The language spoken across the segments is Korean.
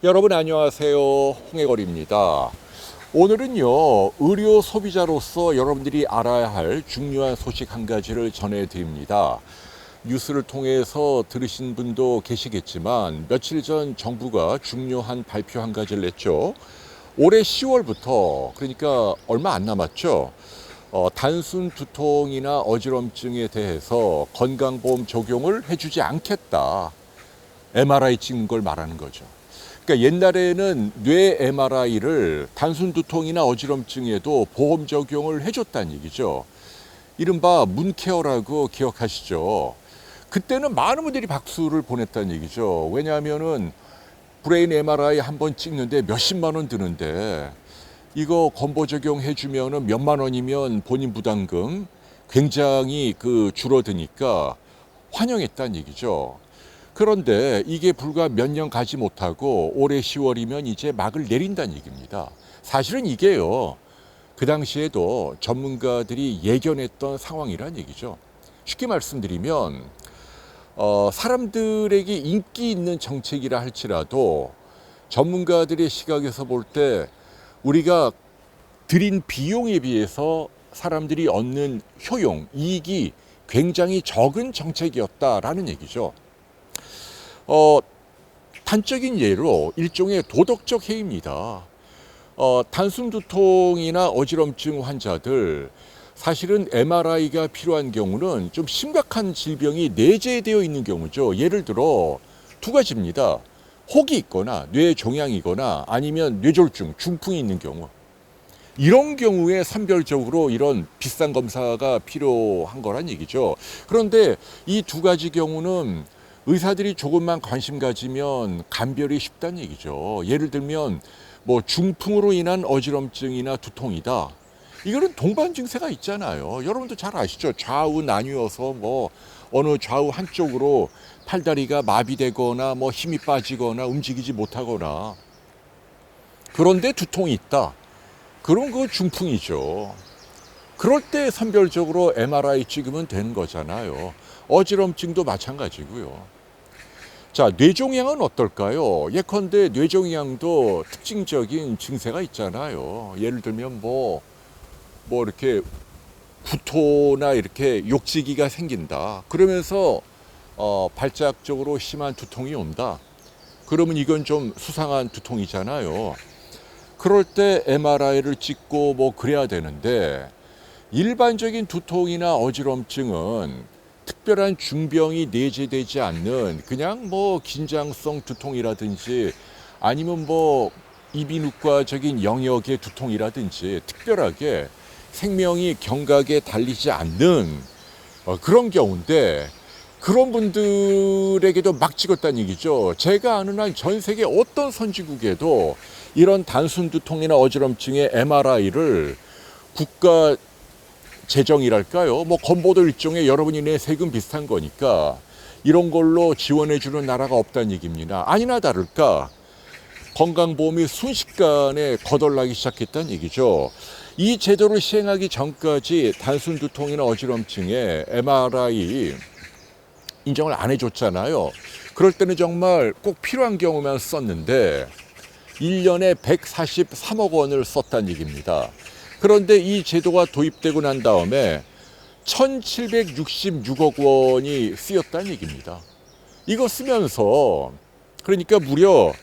여러분 안녕하세요. 홍해걸입니다. 오늘은요, 의료 소비자로서 여러분들이 알아야 할 중요한 소식 한 가지를 전해드립니다. 뉴스를 통해서 들으신 분도 계시겠지만 며칠 전 정부가 중요한 발표 한 가지를 냈죠. 올해 10월부터 그러니까 얼마 안 남았죠. 단순 두통이나 어지럼증에 대해서 건강보험 적용을 해주지 않겠다. MRI 찍는 걸 말하는 거죠. 그러니까 옛날에는 뇌 MRI를 단순 두통이나 어지럼증에도 보험 적용을 해줬다는 얘기죠. 이른바 문케어라고 기억하시죠. 그때는 많은 분들이 박수를 보냈다는 얘기죠. 왜냐하면은 브레인 MRI 한 번 찍는데 몇십만 원 드는데 이거 건보 적용해주면은 몇만 원이면 본인 부담금 굉장히 줄어드니까 환영했다는 얘기죠. 그런데 이게 불과 몇 년 가지 못하고 올해 10월이면 이제 막을 내린다는 얘기입니다. 사실은 이게요, 그 당시에도 전문가들이 예견했던 상황이란 얘기죠. 쉽게 말씀드리면 사람들에게 인기 있는 정책이라 할지라도 전문가들의 시각에서 볼 때 우리가 들인 비용에 비해서 사람들이 얻는 효용, 이익이 굉장히 적은 정책이었다라는 얘기죠. 단적인 예로 일종의 도덕적 해입니다. 단순 두통이나 어지럼증 환자들, 사실은 MRI가 필요한 경우는 좀 심각한 질병이 내재되어 있는 경우죠. 예를 들어 두 가지입니다. 혹이 있거나 뇌종양이거나 아니면 뇌졸중, 중풍이 있는 경우. 이런 경우에 선별적으로 이런 비싼 검사가 필요한 거란 얘기죠. 그런데 이 두 가지 경우는 의사들이 조금만 관심 가지면 감별이 쉽다는 얘기죠. 예를 들면 뭐 중풍으로 인한 어지럼증이나 두통이다. 이거는 동반 증세가 있잖아요. 여러분도 잘 아시죠? 좌우 나뉘어서 뭐 어느 좌우 한쪽으로 팔다리가 마비되거나 뭐 힘이 빠지거나 움직이지 못하거나. 그런데 두통이 있다. 그럼 그거 중풍이죠. 그럴 때 선별적으로 MRI 찍으면 되는 거잖아요. 어지럼증도 마찬가지고요. 자, 뇌종양은 어떨까요? 예컨대 뇌종양도 특징적인 증세가 있잖아요. 예를 들면 뭐 이렇게 구토나 이렇게 욕지기가 생긴다. 그러면서 발작적으로 심한 두통이 온다. 그러면 이건 좀 수상한 두통이잖아요. 그럴 때 MRI를 찍고 뭐 그래야 되는데 일반적인 두통이나 어지럼증은 특별한 중병이 내재되지 않는 그냥 뭐 긴장성 두통이라든지 아니면 뭐 이비인후과적인 영역의 두통이라든지 특별하게 생명이 경각에 달리지 않는 그런 경우인데 그런 분들에게도 막 찍었다는 얘기죠. 제가 아는 한 전 세계 어떤 선진국에도 이런 단순 두통이나 어지럼증의 MRI를 국가 재정이랄까요? 뭐 건보도 일종의 여러분이 내 세금 비슷한 거니까 이런 걸로 지원해 주는 나라가 없다는 얘기입니다. 아니나 다를까 건강보험이 순식간에 거덜나기 시작했다는 얘기죠. 이 제도를 시행하기 전까지 단순 두통이나 어지럼증에 MRI 인정을 안 해줬잖아요. 그럴 때는 정말 꼭 필요한 경우만 썼는데 1년에 143억 원을 썼다는 얘기입니다. 그런데 이 제도가 도입되고 난 다음에 1766억 원이 쓰였다는 얘기입니다. 이거 쓰면서 그러니까 무려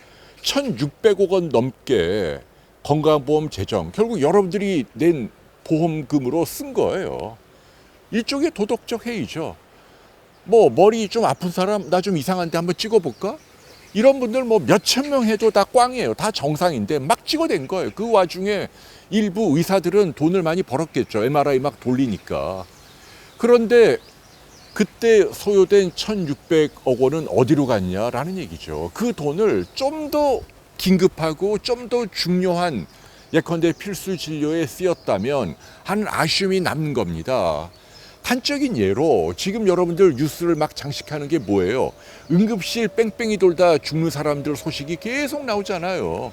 1600억 원 넘게 건강보험 재정, 결국 여러분들이 낸 보험금으로 쓴 거예요. 일종의 도덕적 해이죠. 뭐 머리 좀 아픈 사람 나 좀 이상한데 한번 찍어볼까? 이런 분들 뭐 몇천 명 해도 다 꽝이에요. 다 정상인데 막 찍어댄 거예요. 그 와중에 일부 의사들은 돈을 많이 벌었겠죠. MRI 막 돌리니까. 그런데 그때 소요된 1600억 원은 어디로 갔냐라는 얘기죠. 그 돈을 좀 더 긴급하고 좀 더 중요한 예컨대 필수 진료에 쓰였다면 하는 아쉬움이 남는 겁니다. 단적인 예로 지금 여러분들 뉴스를 막 장식하는 게 뭐예요? 응급실 뺑뺑이 돌다 죽는 사람들 소식이 계속 나오잖아요.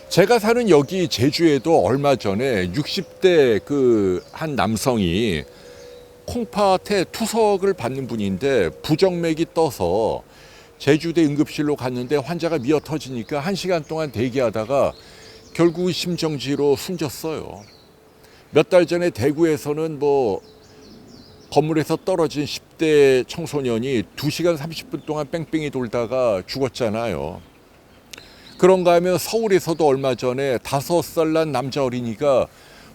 제가 사는 여기 제주에도 얼마 전에 60대 한 남성이 콩팥에 투석을 받는 분인데 부정맥이 떠서 제주대 응급실로 갔는데 환자가 미어 터지니까 1시간 동안 대기하다가 결국 심정지로 숨졌어요. 몇 달 전에 대구에서는 뭐 건물에서 떨어진 10대 청소년이 2시간 30분 동안 뺑뺑이 돌다가 죽었잖아요. 그런가 하면 서울에서도 얼마 전에 5살 난 남자 어린이가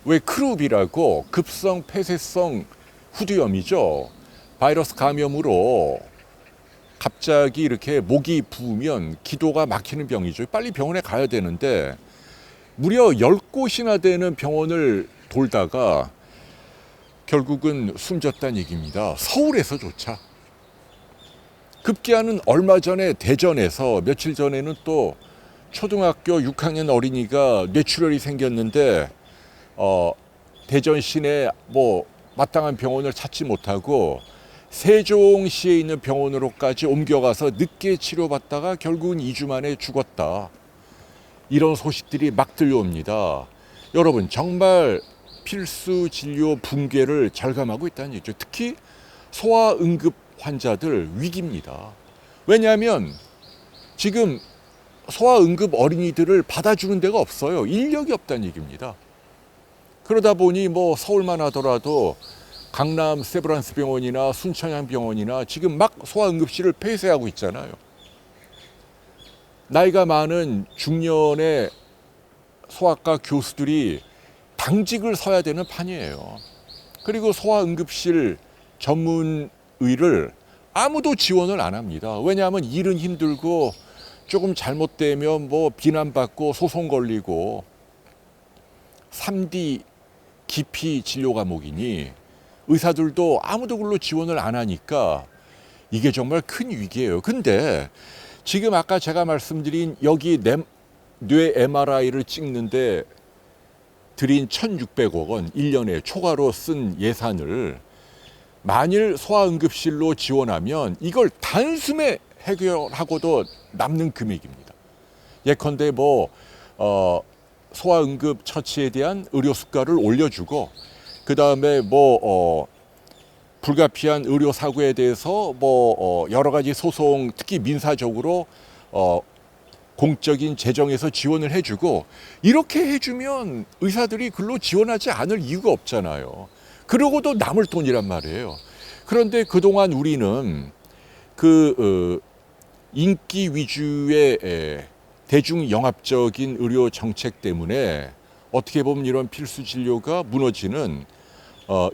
왜 크루비라고 급성 폐쇄성 후두염이죠. 바이러스 감염으로 갑자기 이렇게 목이 부으면 기도가 막히는 병이죠. 빨리 병원에 가야 되는데 무려 10곳이나 되는 병원을 돌다가 결국은 숨졌다는 얘기입니다. 서울에서조차. 급기야는 얼마 전에 대전에서 며칠 전에는 또 초등학교 6학년 어린이가 뇌출혈이 생겼는데 대전 시내 뭐 마땅한 병원을 찾지 못하고 세종시에 있는 병원으로까지 옮겨가서 늦게 치료받다가 결국은 2주 만에 죽었다. 이런 소식들이 막 들려옵니다. 여러분 정말 필수 진료 붕괴를 절감하고 있다는 얘기죠. 특히 소아응급 환자들 위기입니다. 왜냐하면 지금 소아응급 어린이들을 받아주는 데가 없어요. 인력이 없다는 얘기입니다. 그러다 보니 뭐 서울만 하더라도 강남 세브란스 병원이나 순천향 병원이나 지금 막 소아응급실을 폐쇄하고 있잖아요. 나이가 많은 중년의 소아과 교수들이 당직을 서야 되는 판이에요. 그리고 소아응급실 전문의를 아무도 지원을 안 합니다. 왜냐하면 일은 힘들고 조금 잘못되면 뭐 비난받고 소송 걸리고 3D 기피 진료 과목이니 의사들도 아무도 그걸로 지원을 안 하니까 이게 정말 큰 위기예요. 근데 지금 아까 제가 말씀드린 여기 뇌 MRI를 찍는데 들인 1,600억 원 1년에 초과로 쓴 예산을 만일 소아응급실로 지원하면 이걸 단숨에 해결하고도 남는 금액입니다. 예컨대 뭐 소아응급 처치에 대한 의료 수가를 올려주고 그 다음에 뭐 불가피한 의료 사고에 대해서 뭐 여러 가지 소송 특히 민사적으로 공적인 재정에서 지원을 해주고 이렇게 해주면 의사들이 글로 지원하지 않을 이유가 없잖아요. 그러고도 남을 돈이란 말이에요. 그런데 그동안 우리는 인기 위주의 대중 영합적인 의료 정책 때문에 어떻게 보면 이런 필수 진료가 무너지는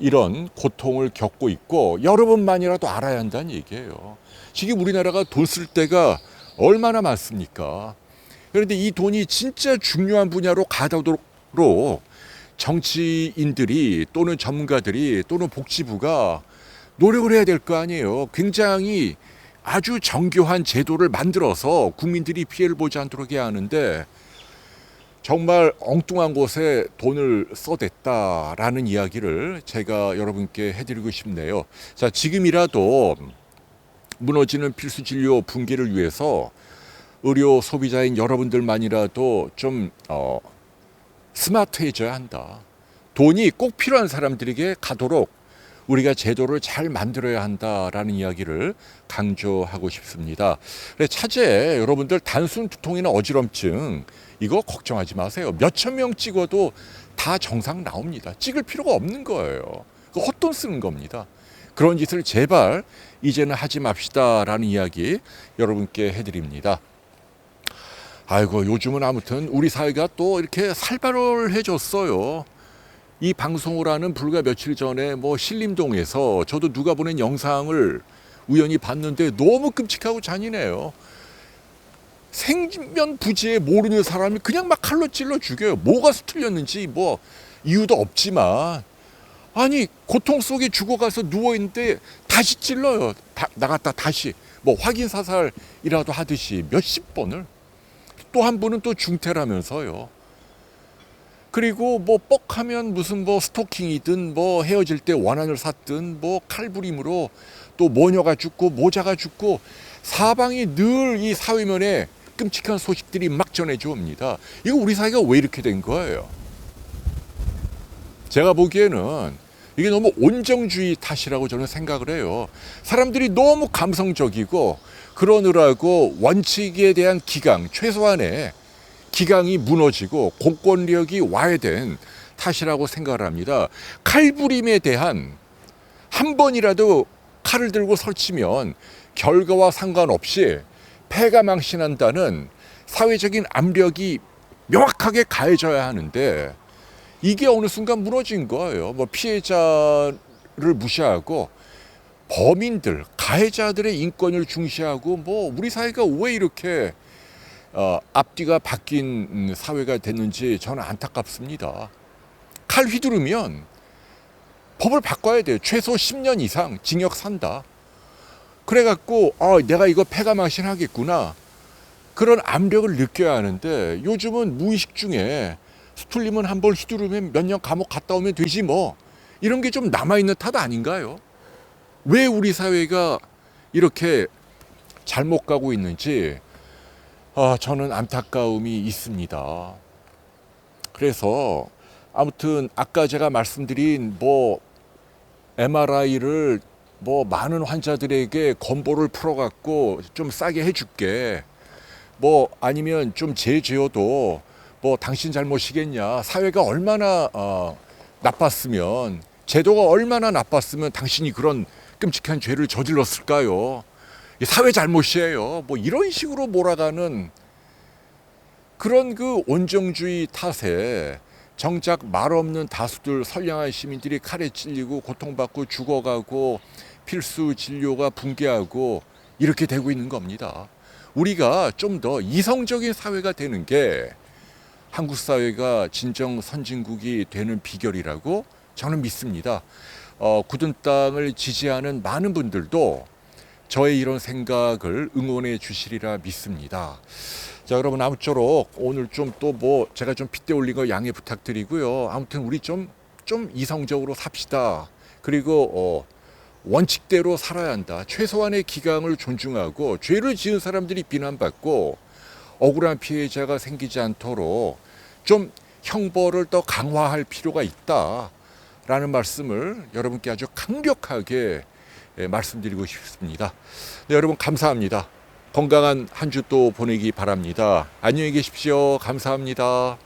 이런 고통을 겪고 있고 여러분만이라도 알아야 한다는 얘기예요. 지금 우리나라가 돈 쓸 때가 얼마나 많습니까? 그런데 이 돈이 진짜 중요한 분야로 가도록 정치인들이 또는 전문가들이 또는 복지부가 노력을 해야 될 거 아니에요. 굉장히 아주 정교한 제도를 만들어서 국민들이 피해를 보지 않도록 해야 하는데 정말 엉뚱한 곳에 돈을 써댔다라는 이야기를 제가 여러분께 해드리고 싶네요. 자, 지금이라도 무너지는 필수 진료 붕괴를 위해서 의료 소비자인 여러분들만이라도 좀 스마트해져야 한다. 돈이 꼭 필요한 사람들에게 가도록 우리가 제도를 잘 만들어야 한다라는 이야기를 강조하고 싶습니다. 차제 여러분들 단순 두통이나 어지럼증 이거 걱정하지 마세요. 몇천 명 찍어도 다 정상 나옵니다. 찍을 필요가 없는 거예요. 그 헛돈 쓰는 겁니다. 그런 짓을 제발 이제는 하지 맙시다라는 이야기 여러분께 해드립니다. 아이고 요즘은 아무튼 우리 사회가 또 이렇게 살벌해졌어요. 이 방송을 하는 불과 며칠 전에 뭐 신림동에서 저도 누가 보낸 영상을 우연히 봤는데 너무 끔찍하고 잔인해요. 생면부지에 모르는 사람이 그냥 막 칼로 찔러 죽여요. 뭐가 틀렸는지 뭐 이유도 없지만 아니 고통 속에 죽어가서 누워있는데 다시 찔러요. 나갔다 다시 뭐 확인 사살이라도 하듯이 몇십 번을. 또 한 분은 또 중태라면서요. 그리고 뭐 뻑하면 무슨 뭐 스토킹이든 뭐 헤어질 때 원한을 샀든 뭐 칼부림으로 또 모녀가 죽고 모자가 죽고 사방이 늘 이 사회면에 끔찍한 소식들이 막 전해져 옵니다. 이거 우리 사회가 왜 이렇게 된 거예요? 제가 보기에는 이게 너무 온정주의 탓이라고 저는 생각을 해요. 사람들이 너무 감성적이고 그러느라고 원칙에 대한 기강, 최소한의 기강이 무너지고 공권력이 와해된 탓이라고 생각을 합니다. 칼부림에 대한 한 번이라도 칼을 들고 설치면 결과와 상관없이 패가 망신한다는 사회적인 압력이 명확하게 가해져야 하는데 이게 어느 순간 무너진 거예요. 뭐 피해자를 무시하고 범인들, 가해자들의 인권을 중시하고 뭐 우리 사회가 왜 이렇게 앞뒤가 바뀐 사회가 됐는지 저는 안타깝습니다. 칼 휘두르면 법을 바꿔야 돼요. 최소 10년 이상 징역 산다. 그래갖고 내가 이거 패가 망신하겠구나. 그런 압력을 느껴야 하는데 요즘은 무의식 중에 스툴리면 한 번 휘두르면 몇 년 감옥 갔다 오면 되지 뭐. 이런 게 좀 남아있는 탓 아닌가요? 왜 우리 사회가 이렇게 잘못 가고 있는지 저는 안타까움이 있습니다. 그래서 아무튼 아까 제가 말씀드린 뭐 MRI를 뭐 많은 환자들에게 건보를 풀어갖고 좀 싸게 해줄게. 뭐 아니면 좀 제지어도 뭐 당신 잘못이겠냐. 사회가 얼마나 나빴으면, 제도가 얼마나 나빴으면 당신이 그런 끔찍한 죄를 저질렀을까요? 사회 잘못이에요. 뭐 이런 식으로 몰아가는 그런 그 온정주의 탓에 정작 말없는 다수들 선량한 시민들이 칼에 찔리고 고통받고 죽어가고 필수 진료가 붕괴하고 이렇게 되고 있는 겁니다. 우리가 좀 더 이성적인 사회가 되는 게 한국 사회가 진정 선진국이 되는 비결이라고 저는 믿습니다. 굳은 땅을 지지하는 많은 분들도 저의 이런 생각을 응원해 주시리라 믿습니다. 자, 여러분 아무쪼록 오늘 좀 또 뭐 제가 좀 핏대 올린 거 양해 부탁드리고요. 아무튼 우리 좀 이성적으로 삽시다. 그리고 원칙대로 살아야 한다. 최소한의 기강을 존중하고 죄를 지은 사람들이 비난받고 억울한 피해자가 생기지 않도록 좀 형벌을 더 강화할 필요가 있다라는 말씀을 여러분께 아주 강력하게 말씀드리고 싶습니다. 네, 여러분 감사합니다. 건강한 한 주 또 보내기 바랍니다. 안녕히 계십시오. 감사합니다.